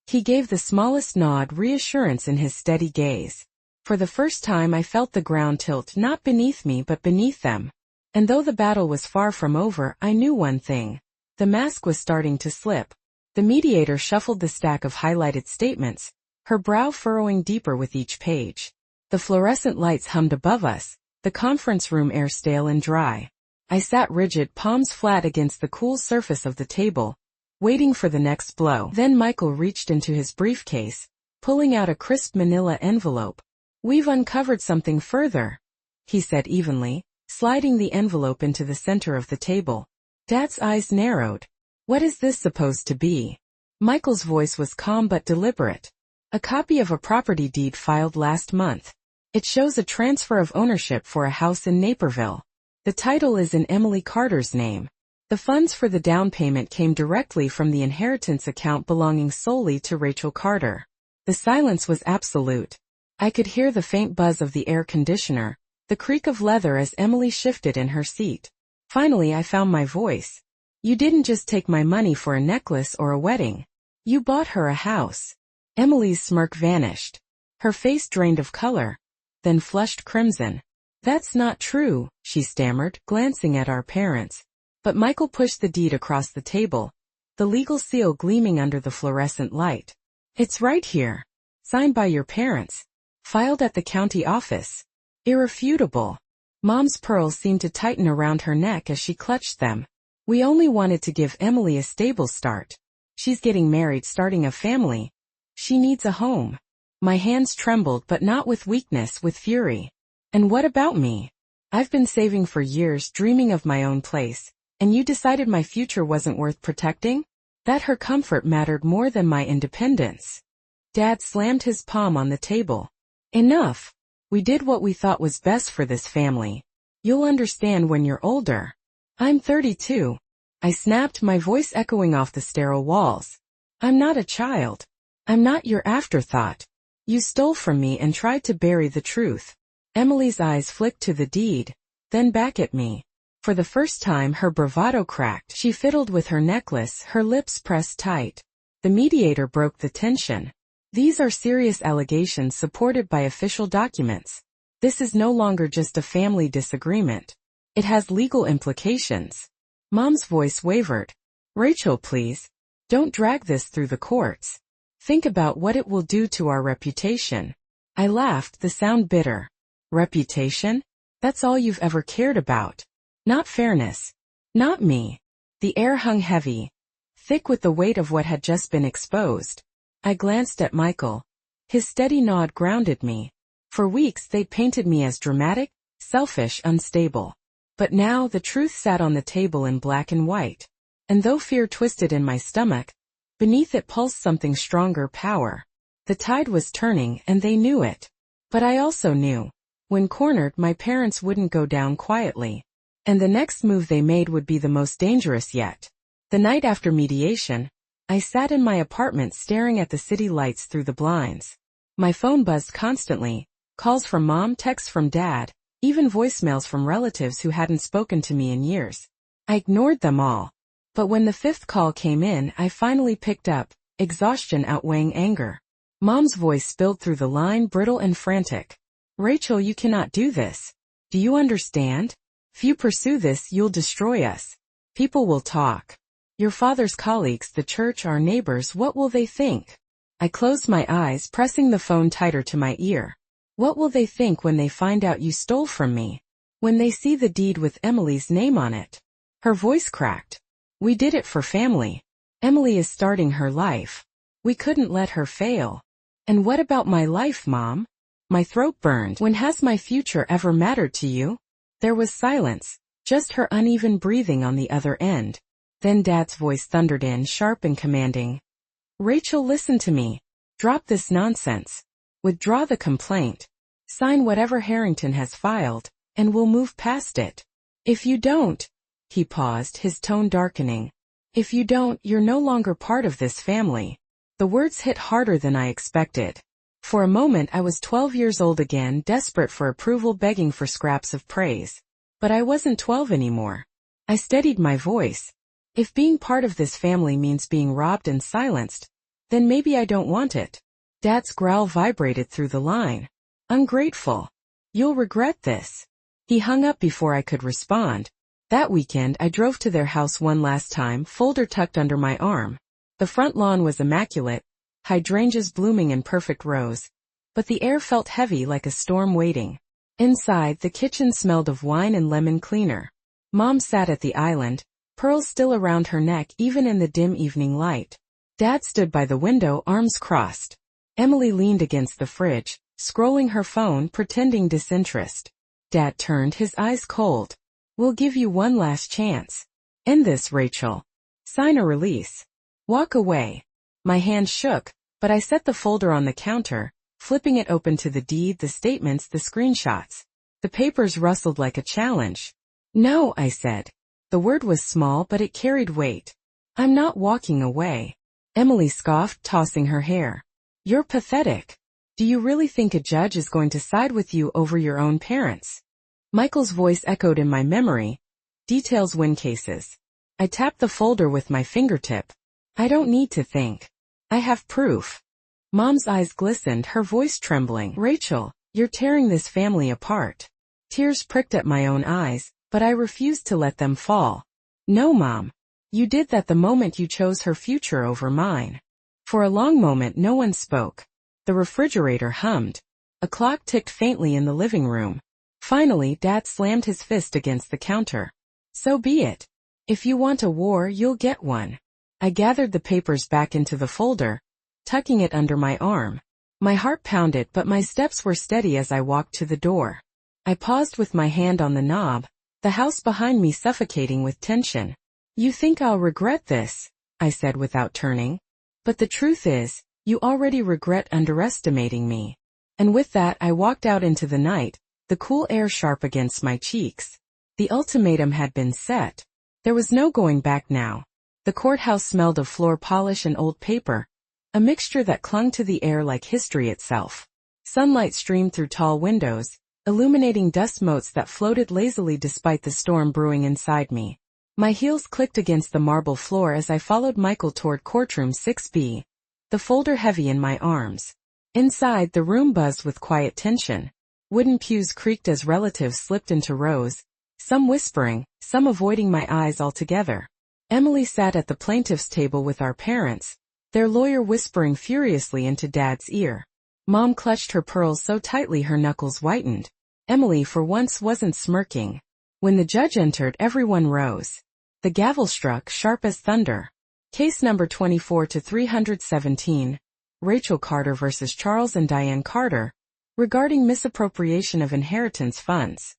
He gave the smallest nod, reassurance in his steady gaze. For the first time I felt the ground tilt, not beneath me but beneath them. And though the battle was far from over, I knew one thing. The mask was starting to slip. The mediator shuffled the stack of highlighted statements, her brow furrowing deeper with each page. The fluorescent lights hummed above us, the conference room air stale and dry. I sat rigid, palms flat against the cool surface of the table, waiting for the next blow. Then Michael reached into his briefcase, pulling out a crisp manila envelope. We've uncovered something further, he said evenly, sliding the envelope into the center of the table. Dad's eyes narrowed. What is this supposed to be? Michael's voice was calm but deliberate. A copy of a property deed filed last month. It shows a transfer of ownership for a house in Naperville. The title is in Emily Carter's name. The funds for the down payment came directly from the inheritance account belonging solely to Rachel Carter. The silence was absolute. I could hear the faint buzz of the air conditioner, the creak of leather as Emily shifted in her seat. Finally I found my voice. You didn't just take my money for a necklace or a wedding. You bought her a house. Emily's smirk vanished. Her face drained of color, then flushed crimson. That's not true, she stammered, glancing at our parents. But Michael pushed the deed across the table, the legal seal gleaming under the fluorescent light. It's right here. Signed by your parents. Filed at the county office. Irrefutable. Mom's pearls seemed to tighten around her neck as she clutched them. We only wanted to give Emily a stable start. She's getting married, starting a family. She needs a home. My hands trembled, but not with weakness, with fury. And what about me? I've been saving for years, dreaming of my own place, and you decided my future wasn't worth protecting? That her comfort mattered more than my independence. Dad slammed his palm on the table. Enough. We did what we thought was best for this family. You'll understand when you're older. I'm 32. I snapped, my voice echoing off the sterile walls. I'm not a child. I'm not your afterthought. You stole from me and tried to bury the truth. Emily's eyes flicked to the deed, then back at me. For the first time her bravado cracked. She fiddled with her necklace, her lips pressed tight. The mediator broke the tension. These are serious allegations supported by official documents. This is no longer just a family disagreement. It has legal implications. Mom's voice wavered. Rachel, please. Don't drag this through the courts. Think about what it will do to our reputation. I laughed, the sound bitter. Reputation? That's all you've ever cared about. Not fairness. Not me. The air hung heavy, thick with the weight of what had just been exposed. I glanced at Michael. His steady nod grounded me. For weeks they'd painted me as dramatic, selfish, unstable. But now the truth sat on the table in black and white. And though fear twisted in my stomach, beneath it pulsed something stronger, power. The tide was turning and they knew it. But I also knew. When cornered, my parents wouldn't go down quietly. And the next move they made would be the most dangerous yet. The night after mediation, I sat in my apartment staring at the city lights through the blinds. My phone buzzed constantly, calls from Mom, texts from Dad, even voicemails from relatives who hadn't spoken to me in years. I ignored them all. But when the fifth call came in, I finally picked up, exhaustion outweighing anger. Mom's voice spilled through the line, brittle and frantic. Rachel, you cannot do this. Do you understand? If you pursue this, you'll destroy us. People will talk. Your father's colleagues, the church, our neighbors, what will they think? I closed my eyes, pressing the phone tighter to my ear. What will they think when they find out you stole from me? When they see the deed with Emily's name on it? Her voice cracked. We did it for family. Emily is starting her life. We couldn't let her fail. And what about my life, Mom? My throat burned. When has my future ever mattered to you? There was silence, just her uneven breathing on the other end. Then Dad's voice thundered in, sharp and commanding. Rachel, listen to me. Drop this nonsense. Withdraw the complaint. Sign whatever Harrington has filed, and we'll move past it. If you don't, he paused, his tone darkening. If you don't, you're no longer part of this family. The words hit harder than I expected. For a moment I was 12 years old again, desperate for approval, begging for scraps of praise. But I wasn't 12 anymore. I steadied my voice. If being part of this family means being robbed and silenced, then maybe I don't want it. Dad's growl vibrated through the line. Ungrateful. You'll regret this. He hung up before I could respond. That weekend I drove to their house one last time, folder tucked under my arm. The front lawn was immaculate, hydrangeas blooming in perfect rows, but the air felt heavy like a storm waiting. Inside, the kitchen smelled of wine and lemon cleaner. Mom sat at the island, pearls still around her neck even in the dim evening light. Dad stood by the window, arms crossed. Emily leaned against the fridge, scrolling her phone, pretending disinterest. Dad turned, his eyes cold. We'll give you one last chance. End this, Rachel. Sign a release. Walk away. My hand shook, but I set the folder on the counter, flipping it open to the deed, the statements, the screenshots. The papers rustled like a challenge. "No," I said. The word was small, but it carried weight. "I'm not walking away." Emily scoffed, tossing her hair. "You're pathetic. Do you really think a judge is going to side with you over your own parents?" Michael's voice echoed in my memory. "Details win cases." I tapped the folder with my fingertip. "I don't need to think. I have proof." Mom's eyes glistened, her voice trembling. "Rachel, you're tearing this family apart." Tears pricked at my own eyes, but I refused to let them fall. "No, Mom. You did that the moment you chose her future over mine." For a long moment no one spoke. The refrigerator hummed. A clock ticked faintly in the living room. Finally, Dad slammed his fist against the counter. "So be it. If you want a war, you'll get one." I gathered the papers back into the folder, tucking it under my arm. My heart pounded, but my steps were steady as I walked to the door. I paused with my hand on the knob, the house behind me suffocating with tension. "You think I'll regret this?" I said without turning. "But the truth is, you already regret underestimating me." And with that I walked out into the night, the cool air sharp against my cheeks. The ultimatum had been set. There was no going back now. The courthouse smelled of floor polish and old paper, a mixture that clung to the air like history itself. Sunlight streamed through tall windows, illuminating dust motes that floated lazily despite the storm brewing inside me. My heels clicked against the marble floor as I followed Michael toward courtroom 6B, the folder heavy in my arms. Inside, the room buzzed with quiet tension. Wooden pews creaked as relatives slipped into rows, some whispering, some avoiding my eyes altogether. Emily sat at the plaintiff's table with our parents, their lawyer whispering furiously into Dad's ear. Mom clutched her pearls so tightly her knuckles whitened. Emily for once wasn't smirking. When the judge entered, everyone rose. The gavel struck, sharp as thunder. Case number 24-317, Rachel Carter versus Charles and Diane Carter, regarding misappropriation of inheritance funds.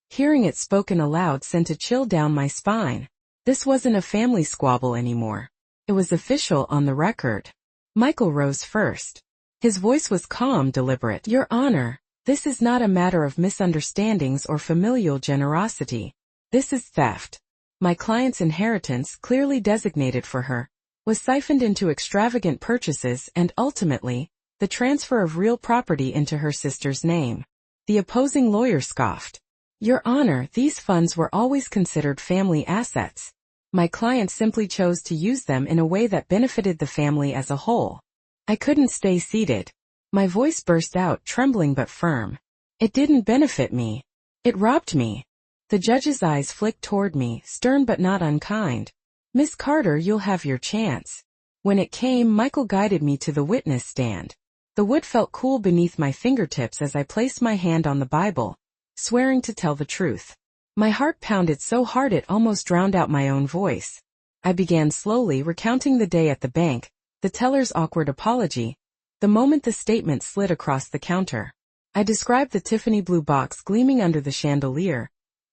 Hearing it spoken aloud sent a chill down my spine. This wasn't a family squabble anymore. It was official, on the record. Michael rose first. His voice was calm, deliberate. "Your Honor, this is not a matter of misunderstandings or familial generosity. This is theft. My client's inheritance, clearly designated for her, was siphoned into extravagant purchases and, ultimately, the transfer of real property into her sister's name." The opposing lawyer scoffed. "Your Honor, these funds were always considered family assets. My client simply chose to use them in a way that benefited the family as a whole." I couldn't stay seated. My voice burst out, trembling but firm. "It didn't benefit me. It robbed me." The judge's eyes flicked toward me, stern but not unkind. "Miss Carter, you'll have your chance." When it came, Michael guided me to the witness stand. The wood felt cool beneath my fingertips as I placed my hand on the Bible, swearing to tell the truth. My heart pounded so hard it almost drowned out my own voice. I began slowly recounting the day at the bank, the teller's awkward apology, the moment the statement slid across the counter. I described the Tiffany blue box gleaming under the chandelier,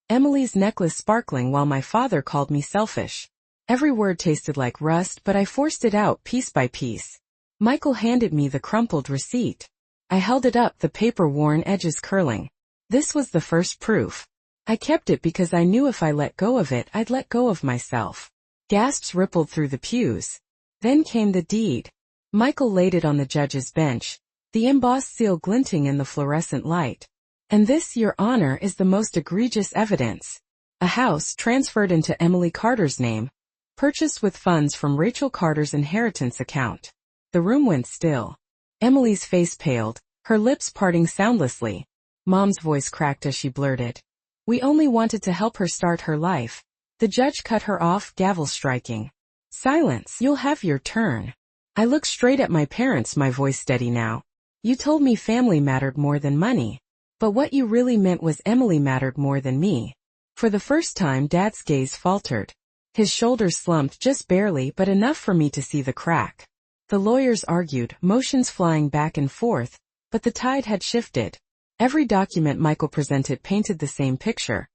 Emily's necklace sparkling, while my father called me selfish. Every word tasted like rust, but I forced it out piece by piece. Michael handed me the crumpled receipt. I held it up, the paper-worn edges curling. This was the first proof. I kept it because I knew if I let go of it, I'd let go of myself. Gasps rippled through the pews. Then came the deed. Michael laid it on the judge's bench, the embossed seal glinting in the fluorescent light. "And this, Your Honor, is the most egregious evidence. A house transferred into Emily Carter's name, purchased with funds from Rachel Carter's inheritance account." The room went still. Emily's face paled, her lips parting soundlessly. Mom's voice cracked as she blurted, "We only wanted to help her start her life." The judge cut her off, gavel striking. "Silence, you'll have your turn." I looked straight at my parents, my voice steady now. "You told me family mattered more than money. But what you really meant was Emily mattered more than me." For the first time, Dad's gaze faltered. His shoulders slumped just barely, but enough for me to see the crack. The lawyers argued, motions flying back and forth, but the tide had shifted. Every document Michael presented painted the same picture.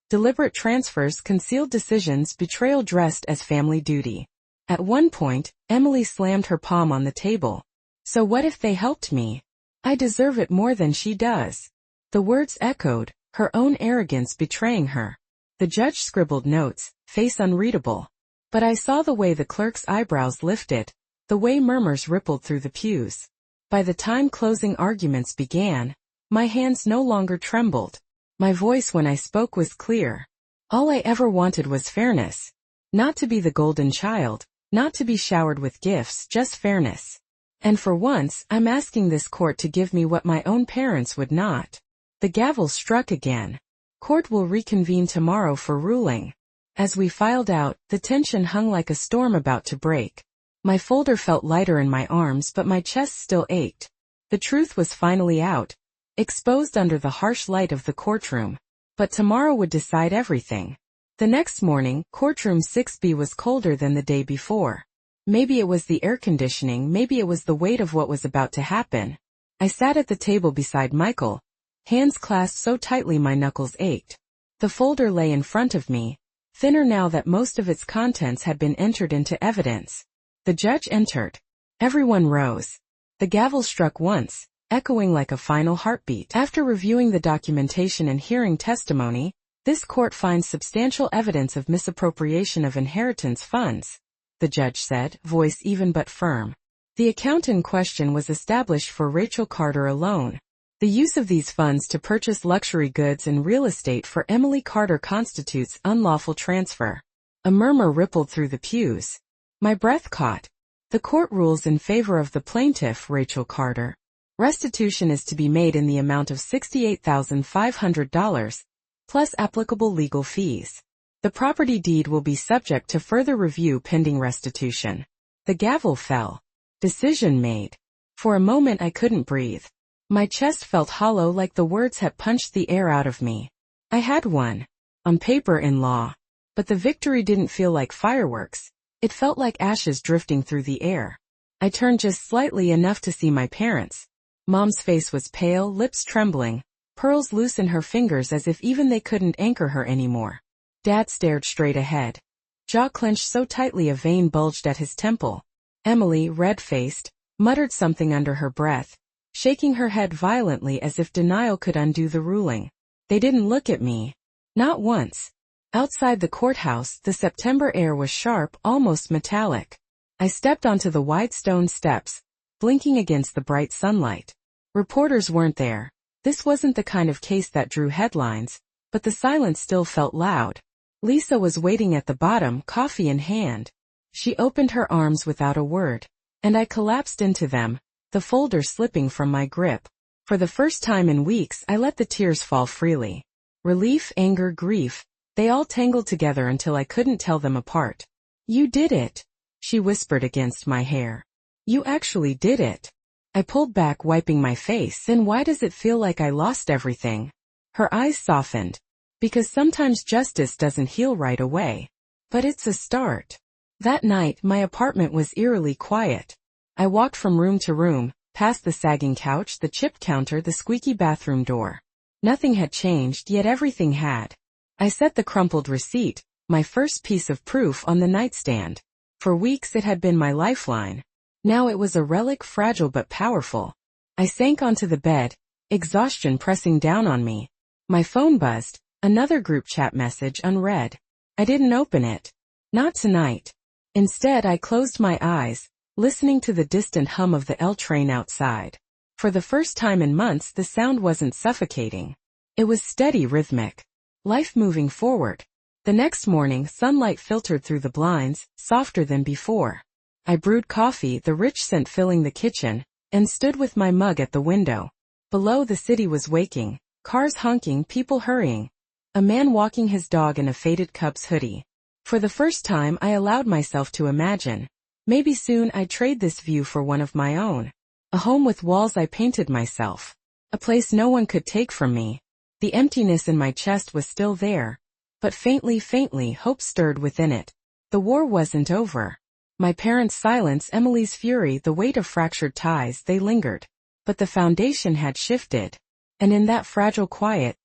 Deliberate transfers, concealed decisions, betrayal dressed as family duty. At one point, Emily slammed her palm on the table. "So what if they helped me?" I deserve it more than she does. The words echoed, her own arrogance betraying her. The judge scribbled notes, face unreadable. But I saw the way the clerk's eyebrows lifted, the way murmurs rippled through the pews. By the time closing arguments began, my hands no longer trembled. My voice when I spoke was clear. All I ever wanted was fairness. Not to be the golden child, not to be showered with gifts, just fairness. And for once, I'm asking this court to give me what my own parents would not. The gavel struck again. Court will reconvene tomorrow for ruling. As we filed out, the tension hung like a storm about to break. My folder felt lighter in my arms, but my chest still ached. The truth was finally out, exposed under the harsh light of the courtroom. But tomorrow would decide everything. The next morning, courtroom 6B was colder than the day before. Maybe it was the air conditioning, maybe it was the weight of what was about to happen. I sat at the table beside Michael, hands clasped so tightly my knuckles ached. The folder lay in front of me, thinner now that most of its contents had been entered into evidence. The judge entered. Everyone rose. The gavel struck once, echoing like a final heartbeat. After reviewing the documentation and hearing testimony, this court finds substantial evidence of misappropriation of inheritance funds, the judge said, voice even but firm. The account in question was established for Rachel Carter alone. The use of these funds to purchase luxury goods and real estate for Emily Carter constitutes unlawful transfer. A murmur rippled through the pews. My breath caught. The court rules in favor of the plaintiff, Rachel Carter. Restitution is to be made in the amount of $68,500, plus applicable legal fees. The property deed will be subject to further review pending restitution. The gavel fell. Decision made. For a moment I couldn't breathe. My chest felt hollow like the words had punched the air out of me. I had won. On paper in law. But the victory didn't feel like fireworks. It felt like ashes drifting through the air. I turned just slightly enough to see my parents. Mom's face was pale, lips trembling, pearls loose in her fingers as if even they couldn't anchor her anymore. Dad stared straight ahead. Jaw clenched so tightly a vein bulged at his temple. Emily, red-faced, muttered something under her breath, shaking her head violently as if denial could undo the ruling. They didn't look at me. Not once. Outside the courthouse, the September air was sharp, almost metallic. I stepped onto the wide stone steps, blinking against the bright sunlight. Reporters weren't there. This wasn't the kind of case that drew headlines, but the silence still felt loud. Lisa was waiting at the bottom, coffee in hand. She opened her arms without a word, and I collapsed into them, the folder slipping from my grip. For the first time in weeks, I let the tears fall freely. Relief, anger, grief, they all tangled together until I couldn't tell them apart. You did it, she whispered against my hair. You actually did it. I pulled back, wiping my face. Then why does it feel like I lost everything? Her eyes softened. Because sometimes justice doesn't heal right away. But it's a start. That night, my apartment was eerily quiet. I walked from room to room, past the sagging couch, the chipped counter, the squeaky bathroom door. Nothing had changed, yet everything had. I set the crumpled receipt, my first piece of proof, on the nightstand. For weeks it had been my lifeline. Now it was a relic, fragile but powerful. I sank onto the bed, exhaustion pressing down on me. My phone buzzed, another group chat message unread. I didn't open it. Not tonight. Instead I closed my eyes, listening to the distant hum of the L train outside. For the first time in months the sound wasn't suffocating. It was steady, rhythmic. Life moving forward. The next morning sunlight filtered through the blinds, softer than before. I brewed coffee, the rich scent filling the kitchen, and stood with my mug at the window. Below, the city was waking, cars honking, people hurrying. A man walking his dog in a faded Cubs hoodie. For the first time I allowed myself to imagine. Maybe soon I'd trade this view for one of my own. A home with walls I painted myself. A place no one could take from me. The emptiness in my chest was still there. But faintly, hope stirred within it. The war wasn't over. My parents' silence, Emily's fury, the weight of fractured ties, they lingered. But the foundation had shifted. And in that fragile quiet,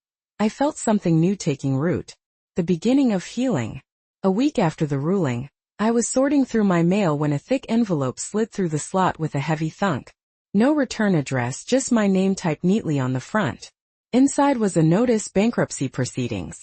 I felt something new taking root. The beginning of healing. A week after the ruling, I was sorting through my mail when a thick envelope slid through the slot with a heavy thunk. No return address, just my name typed neatly on the front. Inside was a notice: bankruptcy proceedings.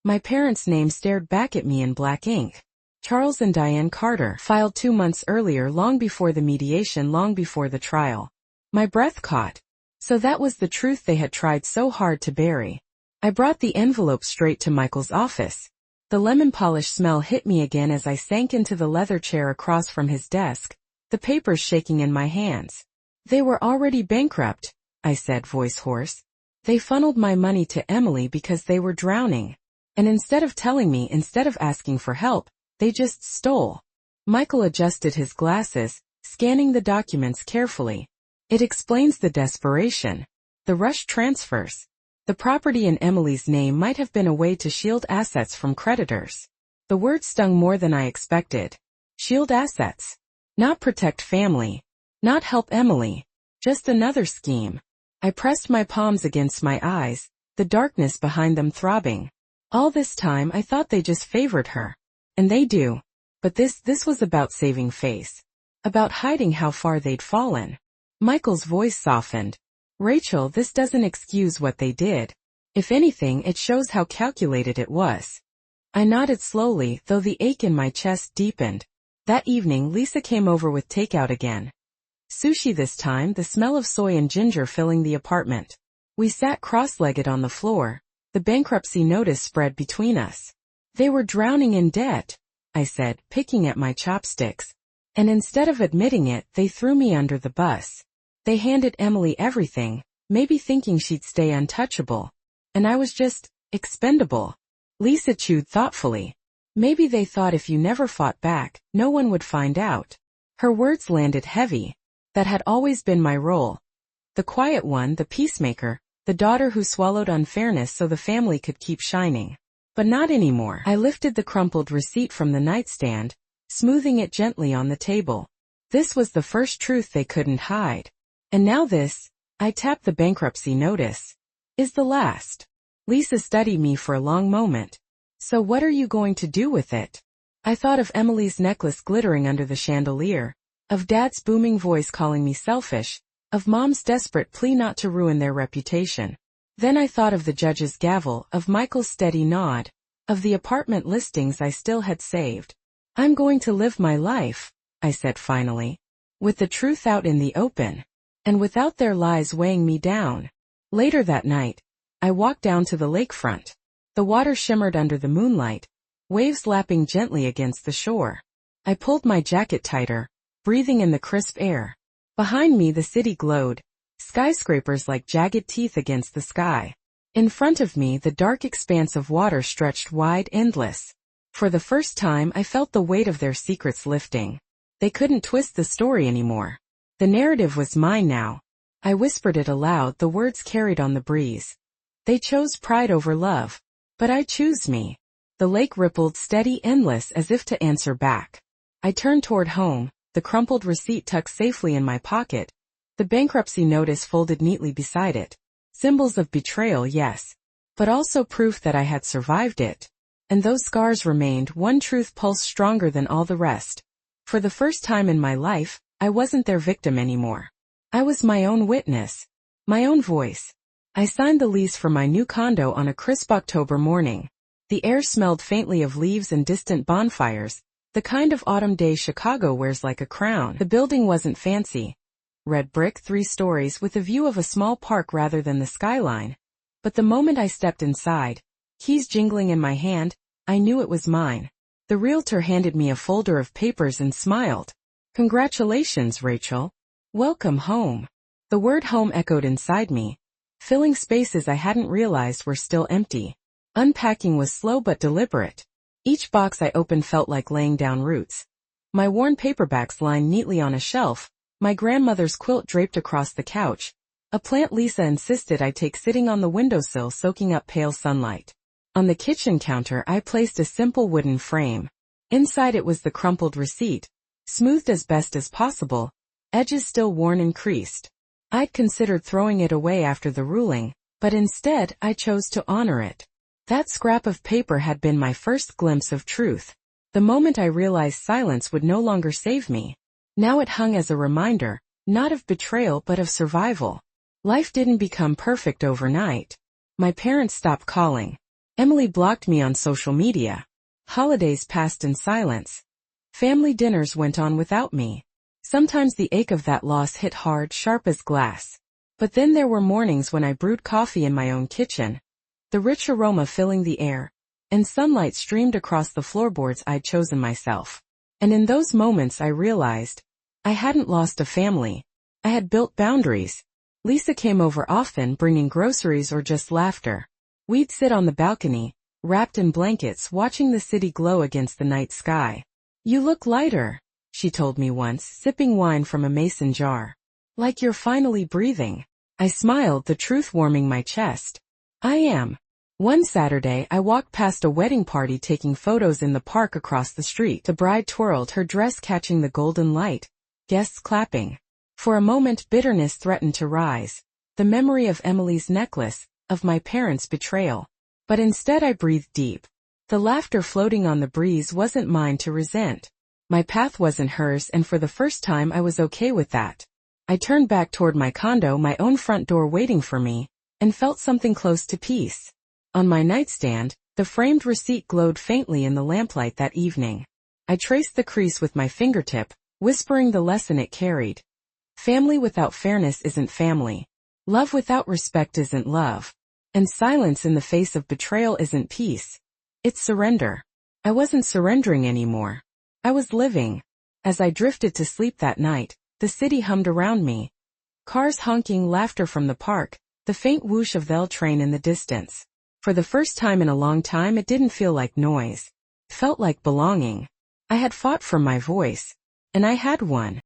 My parents' name stared back at me in black ink. Charles and Diane Carter, filed 2 months earlier, long before the mediation, long before the trial. My breath caught. So that was the truth they had tried so hard to bury. I brought the envelope straight to Michael's office. The lemon polish smell hit me again as I sank into the leather chair across from his desk, the papers shaking in my hands. They were already bankrupt, I said, voice hoarse. They funneled my money to Emily because they were drowning. And instead of telling me, instead of asking for help, they just stole. Michael adjusted his glasses, scanning the documents carefully. It explains the desperation. The rushed transfers. The property in Emily's name might have been a way to shield assets from creditors. The word stung more than I expected. Shield assets. Not protect family. Not help Emily. Just another scheme. I pressed my palms against my eyes, the darkness behind them throbbing. All this time I thought they just favored her. And they do. But this was about saving face. About hiding how far they'd fallen. Michael's voice softened. Rachel, this doesn't excuse what they did. If anything, it shows how calculated it was. I nodded slowly, though the ache in my chest deepened. That evening, Lisa came over with takeout again. Sushi this time, the smell of soy and ginger filling the apartment. We sat cross-legged on the floor. The bankruptcy notice spread between us. They were drowning in debt, I said, picking at my chopsticks. And instead of admitting it, they threw me under the bus. They handed Emily everything, maybe thinking she'd stay untouchable. And I was just expendable. Lisa chewed thoughtfully. Maybe they thought if you never fought back, no one would find out. Her words landed heavy. That had always been my role. The quiet one, the peacemaker, the daughter who swallowed unfairness so the family could keep shining. But not anymore. I lifted the crumpled receipt from the nightstand, smoothing it gently on the table. This was the first truth they couldn't hide. And now this, I tapped the bankruptcy notice, is the last. Lisa studied me for a long moment. So what are you going to do with it? I thought of Emily's necklace glittering under the chandelier, of Dad's booming voice calling me selfish, of Mom's desperate plea not to ruin their reputation. Then I thought of the judge's gavel, of Michael's steady nod, of the apartment listings I still had saved. I'm going to live my life, I said finally, with the truth out in the open, and without their lies weighing me down. Later that night, I walked down to the lakefront. The water shimmered under the moonlight, waves lapping gently against the shore. I pulled my jacket tighter, breathing in the crisp air. Behind me the city glowed, skyscrapers like jagged teeth against the sky. In front of me the dark expanse of water stretched wide, endless. For the first time I felt the weight of their secrets lifting. They couldn't twist the story anymore. The narrative was mine now. I whispered it aloud, the words carried on the breeze. They chose pride over love. But I choose me. The lake rippled steady, endless, as if to answer back. I turned toward home, the crumpled receipt tucked safely in my pocket, the bankruptcy notice folded neatly beside it. Symbols of betrayal, yes. But also proof that I had survived it. And those scars remained, one truth pulsed stronger than all the rest. For the first time in my life, I wasn't their victim anymore. I was my own witness. My own voice. I signed the lease for my new condo on a crisp October morning. The air smelled faintly of leaves and distant bonfires, the kind of autumn day Chicago wears like a crown. The building wasn't fancy. Red brick, 3 stories with a view of a small park rather than the skyline. But the moment I stepped inside, keys jingling in my hand, I knew it was mine. The realtor handed me a folder of papers and smiled. Congratulations, Rachel. Welcome home. The word home echoed inside me, filling spaces I hadn't realized were still empty. Unpacking was slow but deliberate. Each box I opened felt like laying down roots. My worn paperbacks lined neatly on a shelf, my grandmother's quilt draped across the couch, a plant Lisa insisted I take sitting on the windowsill soaking up pale sunlight. On the kitchen counter I placed a simple wooden frame. Inside it was the crumpled receipt, smoothed as best as possible, edges still worn and creased. I'd considered throwing it away after the ruling, but instead I chose to honor it. That scrap of paper had been my first glimpse of truth. The moment I realized silence would no longer save me. Now it hung as a reminder, Not of betrayal but of survival. Life didn't become perfect overnight. My parents stopped calling. Emily blocked me on social media. Holidays passed in silence. Family dinners went on without me. Sometimes the ache of that loss hit hard, sharp as glass. But then there were mornings when I brewed coffee in my own kitchen, the rich aroma filling the air, and sunlight streamed across the floorboards I'd chosen myself. And in those moments I realized I hadn't lost a family. I had built boundaries. Lisa came over often, bringing groceries or just laughter. We'd sit on the balcony, wrapped in blankets, watching the city glow against the night sky. "You look lighter," she told me once, sipping wine from a mason jar. "Like you're finally breathing." I smiled, the truth warming my chest. I am. One Saturday I walked past a wedding party taking photos in the park across the street. The bride twirled, her dress catching the golden light, guests clapping. For a moment bitterness threatened to rise. The memory of Emily's necklace, of my parents' betrayal. But instead I breathed deep. The laughter floating on the breeze wasn't mine to resent. My path wasn't hers, and for the first time I was okay with that. I turned back toward my condo, my own front door waiting for me, and felt something close to peace. On my nightstand, the framed receipt glowed faintly in the lamplight that evening. I traced the crease with my fingertip, whispering the lesson it carried. Family without fairness isn't family. Love without respect isn't love. And silence in the face of betrayal isn't peace. It's surrender. I wasn't surrendering anymore. I was living. As I drifted to sleep that night, the city hummed around me. Cars honking, laughter from the park, the faint whoosh of the L train in the distance. For the first time in a long time it didn't feel like noise. It felt like belonging. I had fought for my voice. And I had won.